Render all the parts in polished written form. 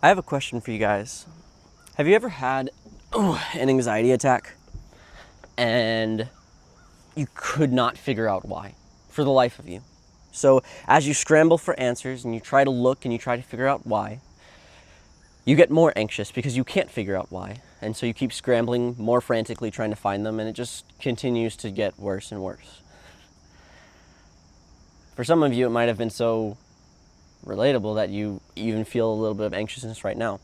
I have a question for you guys. Have you ever had an anxiety attack and you could not figure out why for the life of you? So as you scramble for answers and you try to look and you try to figure out why, you get more anxious because you can't figure out why. And so you keep scrambling more frantically trying to find them, and it just continues to get worse and worse. For some of you, it might have been so relatable that you even feel a little bit of anxiousness right now.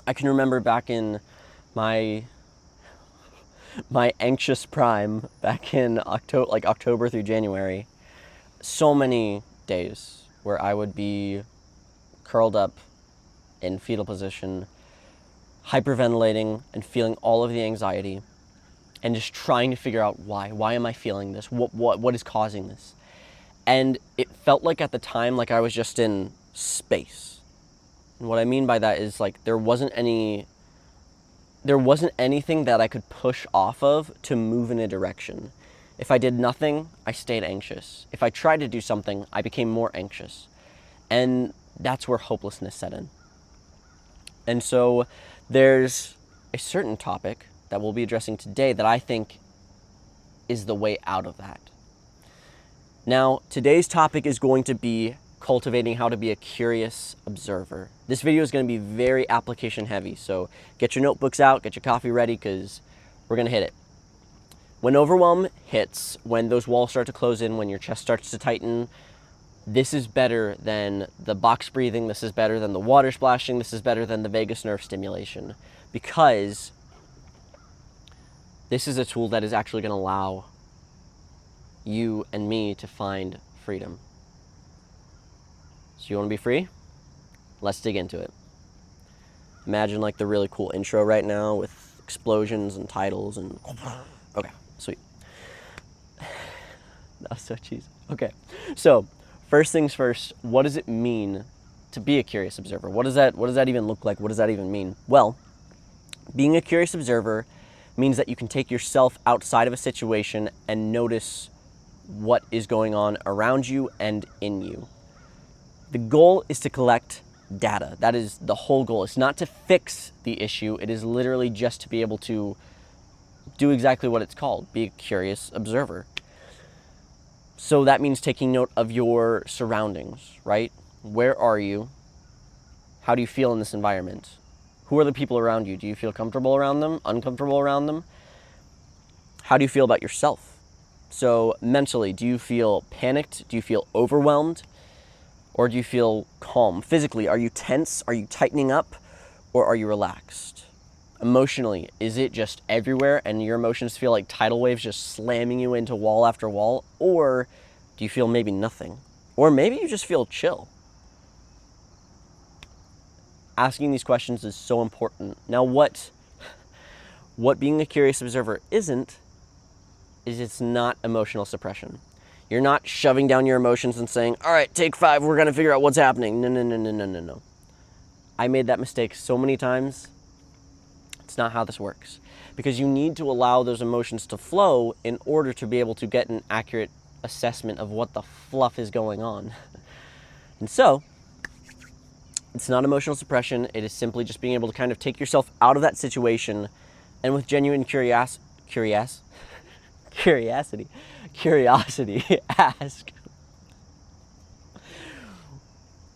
I can remember back in my anxious prime, back in October through January, so many days where I would be curled up in fetal position, hyperventilating and feeling all of the anxiety and just trying to figure out why. Why am I feeling this? What is causing this? And it felt like at the time like I was just in space. And what I mean by that is like there wasn't anything that I could push off of to move in a direction. If I did nothing, I stayed anxious. If I tried to do something, I became more anxious. And that's where hopelessness set in. And so there's a certain topic that we'll be addressing today that I think is the way out of that. Now, today's topic is going to be cultivating how to be a curious observer. This video is going to be very application heavy, so get your notebooks out, get your coffee ready, because we're going to hit it. When overwhelm hits, when those walls start to close in, when your chest starts to tighten, this is better than the box breathing, this is better than the water splashing, this is better than the vagus nerve stimulation, because this is a tool that is actually going to allow you and me to find freedom. So you want to be free? Let's dig into it. Imagine like the really cool intro right now with explosions and titles and... Okay, sweet. That was so cheesy. Okay, so first things first, what does it mean to be a curious observer? What does that even look like? What does that even mean? Well, being a curious observer means that you can take yourself outside of a situation and notice what is going on around you and in you. The goal is to collect data. That is the whole goal. It's not to fix the issue. It is literally just to be able to do exactly what it's called, be a curious observer. So that means taking note of your surroundings, right? Where are you? How do you feel in this environment? Who are the people around you? Do you feel comfortable around them? Uncomfortable around them? How do you feel about yourself? So mentally, do you feel panicked? Do you feel overwhelmed? Or do you feel calm? Physically, are you tense? Are you tightening up? Or are you relaxed? Emotionally, is it just everywhere and your emotions feel like tidal waves just slamming you into wall after wall? Or do you feel maybe nothing? Or maybe you just feel chill? Asking these questions is so important. Now, what being a curious observer isn't, is it's not emotional suppression. You're not shoving down your emotions and saying, all right, take 5, we're going to figure out what's happening. No. I made that mistake so many times. It's not how this works. Because you need to allow those emotions to flow in order to be able to get an accurate assessment of what the fluff is going on. And so, it's not emotional suppression. It is simply just being able to kind of take yourself out of that situation and with genuine curiosity, ask,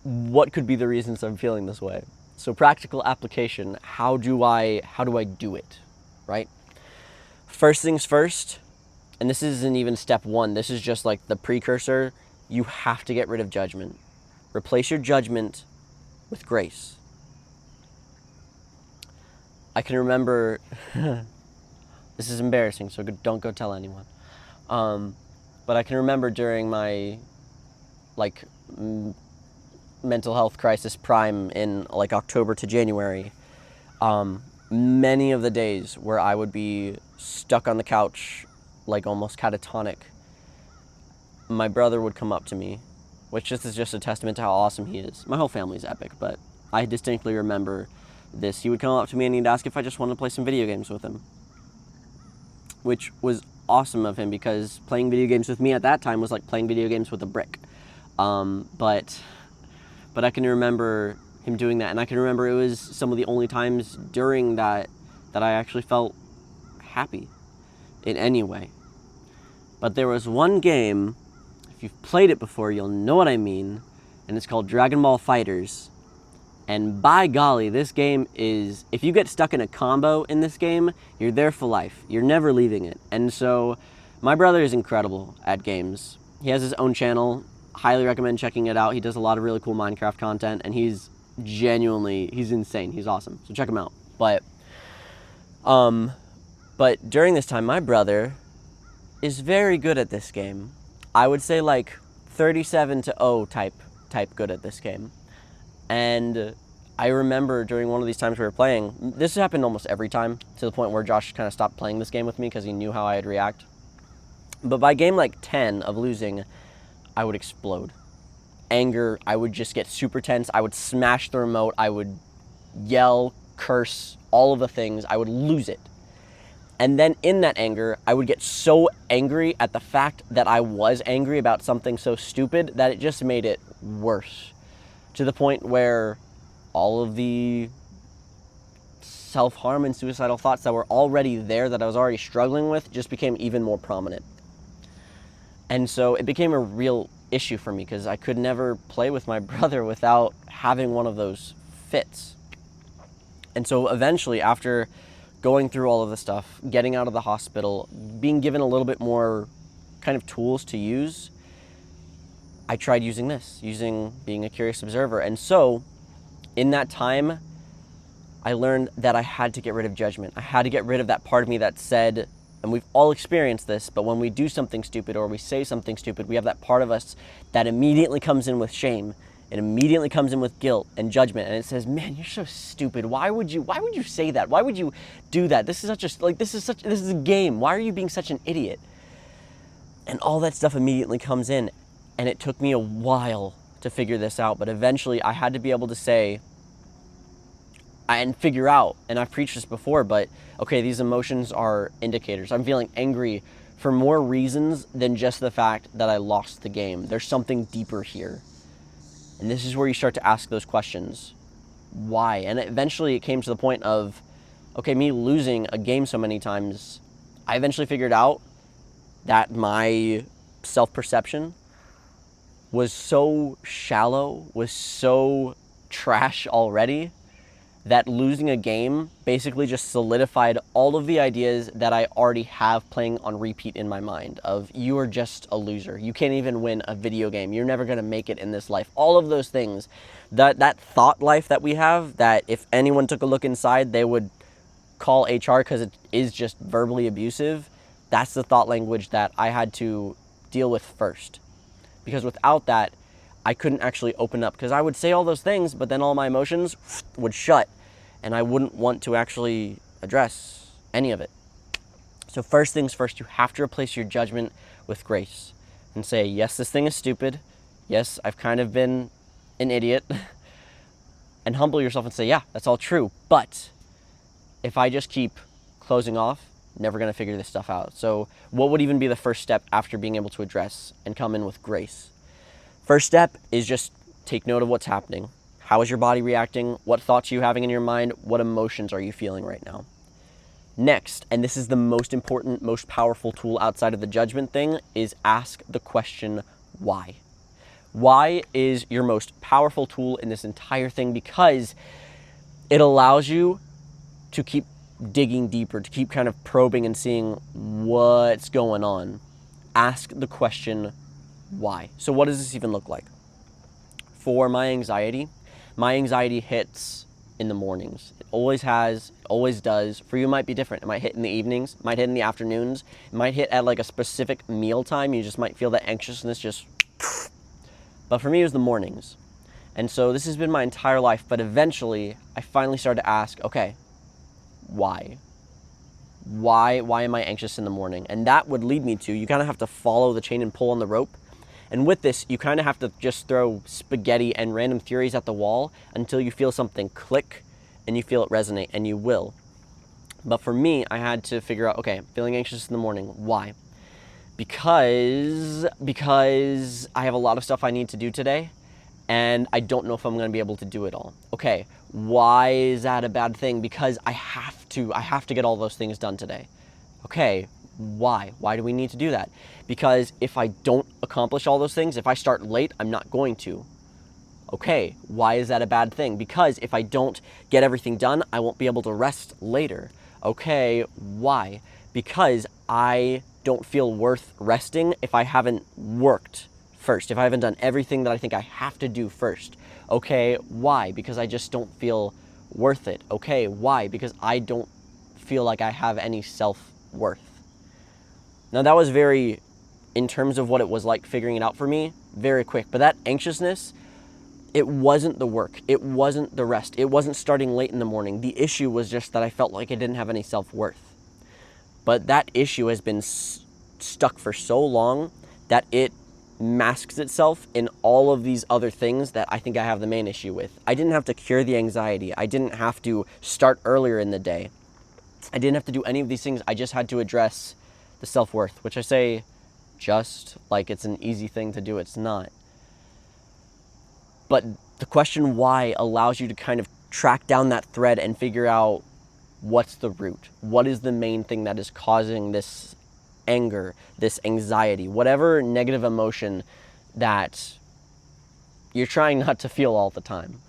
what could be the reasons I'm feeling this way? So practical application, how do I do it, right? First things first, and this isn't even step 1, this is just like the precursor, you have to get rid of judgment. Replace your judgment with grace. I can remember, this is embarrassing, so don't go tell anyone. But I can remember during my mental health crisis prime in like October to January, many of the days where I would be stuck on the couch, like almost catatonic, my brother would come up to me, which is just a testament to how awesome he is. My whole family's epic, but I distinctly remember this. He would come up to me and he'd ask if I just wanted to play some video games with him, which was awesome of him because playing video games with me at that time was like playing video games with a brick. But I can remember him doing that. And I can remember it was some of the only times during that I actually felt happy in any way. But there was one game, if you've played it before, you'll know what I mean, and it's called Dragon Ball FighterZ. And by golly, this game is, if you get stuck in a combo in this game, you're there for life. You're never leaving it. And so, my brother is incredible at games. He has his own channel. Highly recommend checking it out. He does a lot of really cool Minecraft content, and he's insane. He's awesome. So check him out. But during this time, my brother is very good at this game. I would say like 37-0 type good at this game. And I remember during one of these times we were playing, this happened almost every time, to the point where Josh kind of stopped playing this game with me because he knew how I'd react. But by game like 10 of losing, I would explode. Anger, I would just get super tense. I would smash the remote. I would yell, curse, all of the things. I would lose it. And then in that anger, I would get so angry at the fact that I was angry about something so stupid that it just made it worse. To the point where all of the self-harm and suicidal thoughts that were already there, that I was already struggling with, just became even more prominent. And so it became a real issue for me because I could never play with my brother without having one of those fits. And so eventually, after going through all of the stuff, getting out of the hospital, being given a little bit more kind of tools to use, I tried using being a curious observer. And so in that time, I learned that I had to get rid of judgment. I had to get rid of that part of me that said, and we've all experienced this, but when we do something stupid or we say something stupid, we have that part of us that immediately comes in with shame. It immediately comes in with guilt and judgment, and it says, "Man, you're so stupid. Why would you say that? Why would you do that? This is a game. Why are you being such an idiot?" And all that stuff immediately comes in, and it took me a while to figure this out, but eventually I had to be able to say and figure out, and I've preached this before, but okay, these emotions are indicators. I'm feeling angry for more reasons than just the fact that I lost the game. There's something deeper here. And this is where you start to ask those questions. Why? And eventually it came to the point of, okay, me losing a game so many times, I eventually figured out that my self-perception was so shallow, was so trash already, that losing a game basically just solidified all of the ideas that I already have playing on repeat in my mind of, you are just a loser. You can't even win a video game. You're never going to make it in this life. All of those things, that thought life that we have, that if anyone took a look inside, they would call HR because it is just verbally abusive. That's the thought language that I had to deal with first. Because without that, I couldn't actually open up, because I would say all those things, but then all my emotions would shut, and I wouldn't want to actually address any of it. So first things first, you have to replace your judgment with grace and say, yes, this thing is stupid. Yes, I've kind of been an idiot. And humble yourself and say, yeah, that's all true. But if I just keep closing off, never going to figure this stuff out. So what would even be the first step after being able to address and come in with grace? First step is just take note of what's happening. How is your body reacting? What thoughts are you having in your mind? What emotions are you feeling right now? Next, and this is the most important, most powerful tool outside of the judgment thing, is ask the question, why? Why is your most powerful tool in this entire thing? Because it allows you to keep digging deeper, to keep kind of probing and seeing what's going on. Ask the question, why? So what does this even look like? For my anxiety hits in the mornings. It always has, it always does. For you, it might be different. It might hit in the evenings, it might hit in the afternoons, it might hit at like a specific meal time. You just might feel that anxiousness just, but for me, it was the mornings. And so this has been my entire life, but eventually I finally started to ask, okay, why? Why am I anxious in the morning? And that would lead me to, you kind of have to follow the chain and pull on the rope. And with this, you kind of have to just throw spaghetti and random theories at the wall until you feel something click and you feel it resonate, and you will. But for me, I had to figure out, okay, I'm feeling anxious in the morning. Why? Because I have a lot of stuff I need to do today, and I don't know if I'm going to be able to do it all. Okay, why is that a bad thing? Because I have to get all those things done today. Okay, why? Why do we need to do that? Because if I don't accomplish all those things, if I start late, I'm not going to. Okay, why is that a bad thing? Because if I don't get everything done, I won't be able to rest later. Okay, why? Because I don't feel worth resting if I haven't worked first, if I haven't done everything that I think I have to do first. Okay, why? Because I just don't feel worth it. Okay, why? Because I don't feel like I have any self-worth. Now that was very, in terms of what it was like figuring it out for me, very quick. But that anxiousness, it wasn't the work. It wasn't the rest. It wasn't starting late in the morning. The issue was just that I felt like I didn't have any self-worth. But that issue has been stuck for so long that it masks itself in all of these other things that I think I have the main issue with. I didn't have to cure the anxiety. I didn't have to start earlier in the day. I didn't have to do any of these things. I just had to address the self-worth, which I say just like it's an easy thing to do. It's not. But the question why allows you to kind of track down that thread and figure out what's the root. What is the main thing that is causing this anger, this anxiety, whatever negative emotion that you're trying not to feel all the time.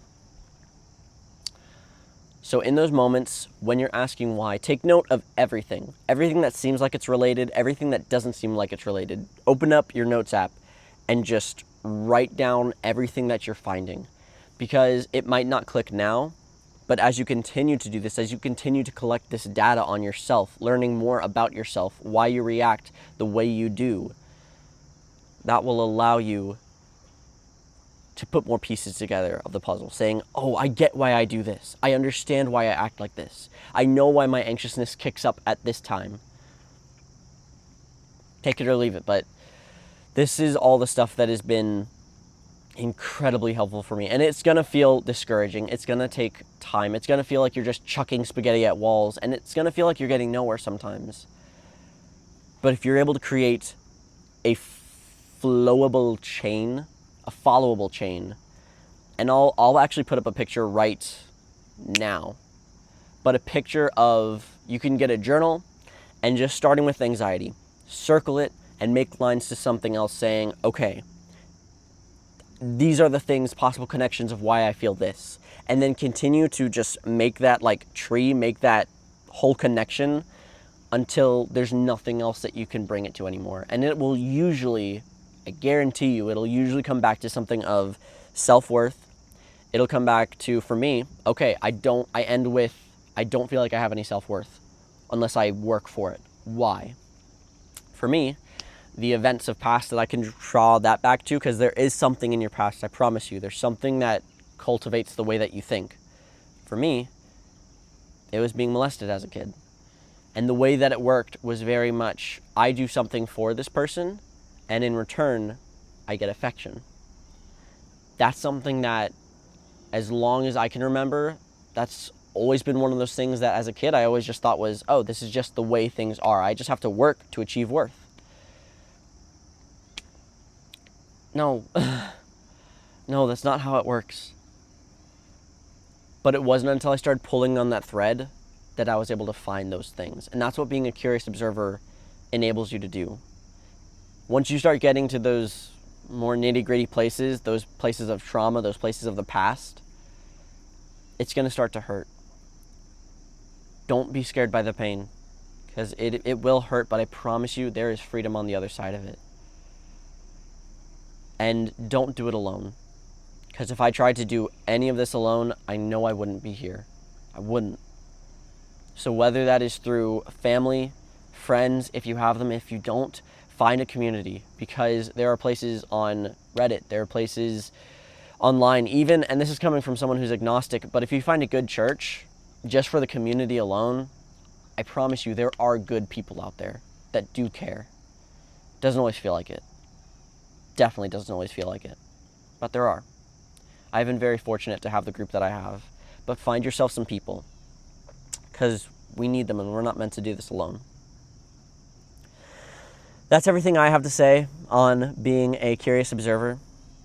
So in those moments, when you're asking why, take note of everything. Everything that seems like it's related, everything that doesn't seem like it's related. Open up your notes app and just write down everything that you're finding. Because it might not click now, but as you continue to do this, as you continue to collect this data on yourself, learning more about yourself, why you react the way you do, that will allow you to put more pieces together of the puzzle, saying, oh, I get why I do this. I understand why I act like this. I know why my anxiousness kicks up at this time. Take it or leave it, but this is all the stuff that has been incredibly helpful for me. And it's going to feel discouraging. It's going to take time. It's going to feel like you're just chucking spaghetti at walls, and it's going to feel like you're getting nowhere sometimes. But if you're able to create a flowable chain, a followable chain, and I'll actually put up a picture right now, but a picture of, you can get a journal and just starting with anxiety, circle it and make lines to something else saying, okay, these are the things, possible connections of why I feel this. And then continue to just make that like tree, make that whole connection until there's nothing else that you can bring it to anymore. And it will usually, I guarantee you, it'll usually come back to something of self-worth. It'll come back to, for me, okay, I end with, I don't feel like I have any self-worth unless I work for it. Why? For me, the events of past that I can draw that back to, because there is something in your past, I promise you, there's something that cultivates the way that you think. For me, it was being molested as a kid. And the way that it worked was very much, I do something for this person, and in return, I get affection. That's something that, as long as I can remember, that's always been one of those things that as a kid, I always just thought was, oh, this is just the way things are. I just have to work to achieve worth. No, no, that's not how it works. But it wasn't until I started pulling on that thread that I was able to find those things. And that's what being a curious observer enables you to do. Once you start getting to those more nitty-gritty places, those places of trauma, those places of the past, it's going to start to hurt. Don't be scared by the pain, because it will hurt, but I promise you there is freedom on the other side of it. And don't do it alone. Because if I tried to do any of this alone, I know I wouldn't be here. I wouldn't. So whether that is through family, friends, if you have them, if you don't, find a community. Because there are places on Reddit, there are places online, even, and this is coming from someone who's agnostic, but if you find a good church, just for the community alone, I promise you there are good people out there that do care. Doesn't always feel like it. Definitely doesn't always feel like it, but there are. I've been very fortunate to have the group that I have, but find yourself some people, because we need them and we're not meant to do this alone. That's everything I have to say on being a curious observer.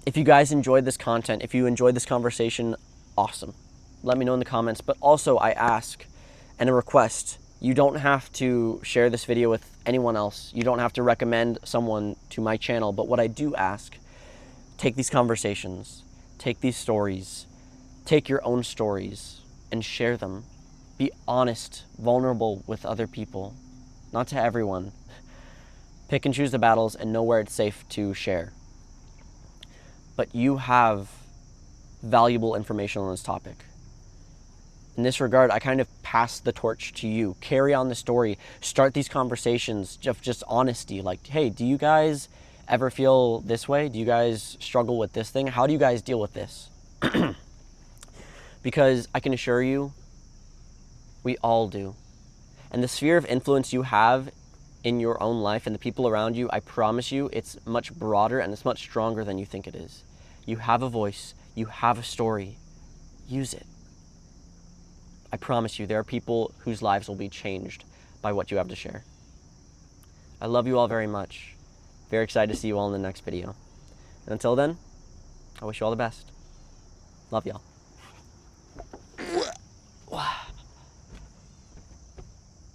If you guys enjoyed this content, if you enjoyed this conversation, awesome. Let me know in the comments. But also, I ask and a request, you don't have to share this video with anyone else. You don't have to recommend someone to my channel. But what I do ask, take these conversations, take these stories, take your own stories and share them. Be honest, vulnerable with other people, not to everyone. Pick and choose the battles and know where it's safe to share. But you have valuable information on this topic. In this regard, I kind of pass the torch to you. Carry on the story. Start these conversations of just honesty. Like, hey, do you guys ever feel this way? Do you guys struggle with this thing? How do you guys deal with this? Because I can assure you, we all do. And the sphere of influence you have in your own life and the people around you, I promise you, it's much broader and it's much stronger than you think it is. You have a voice. You have a story. Use it. I promise you, there are people whose lives will be changed by what you have to share. I love you all very much. Very excited to see you all in the next video. And until then, I wish you all the best. Love y'all.